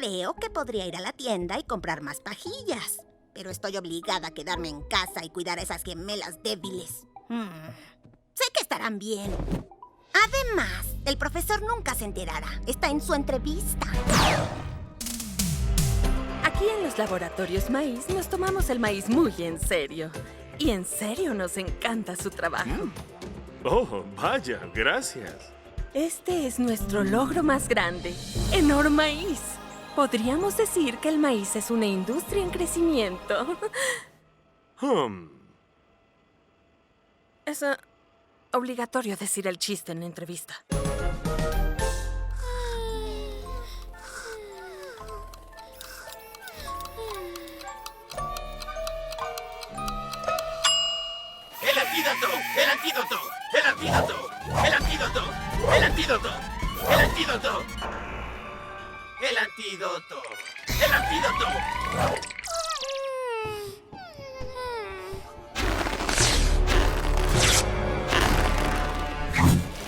Creo que podría ir a la tienda y comprar más pajillas. Pero estoy obligada a quedarme en casa y cuidar a esas gemelas débiles. Sé que estarán bien. Además, el profesor nunca se enterará. Está en su entrevista. Aquí en los laboratorios Maíz nos tomamos el maíz muy en serio. Y en serio nos encanta su trabajo. Oh, vaya, gracias. Este es nuestro logro más grande, Enormaíz. Podríamos decir que el maíz es una industria en crecimiento. Es obligatorio decir el chiste en la entrevista. ¡El antídoto! ¡El antídoto! ¡El antídoto! ¡El antídoto! ¡El antídoto! ¡El antídoto! ¡El antídoto! ¡El antídoto!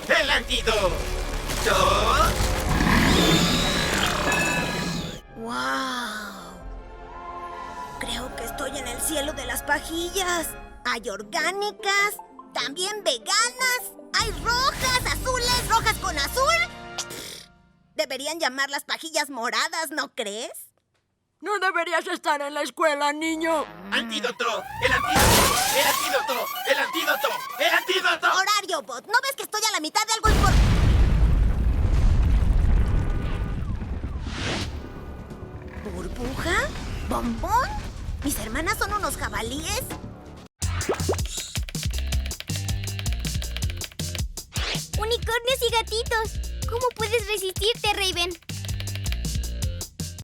¡El antídoto! ¡Wow! Creo que estoy en el cielo de las pajillas. Hay orgánicas, también veganas. Hay rojas, azules, rojas con azul. Deberían llamarlas pajillas moradas, ¿no crees? No deberías estar en la escuela, niño. ¡Antídoto! ¡El antídoto! ¡El antídoto! ¡El antídoto! ¡El antídoto! Horario, Bot. ¿No ves que estoy a la mitad de algo importante? ¿Burbuja? ¿Bombón? ¿Mis hermanas son unos jabalíes? ¡Unicornios y gatitos! ¿Cómo puedes resistirte, Raven?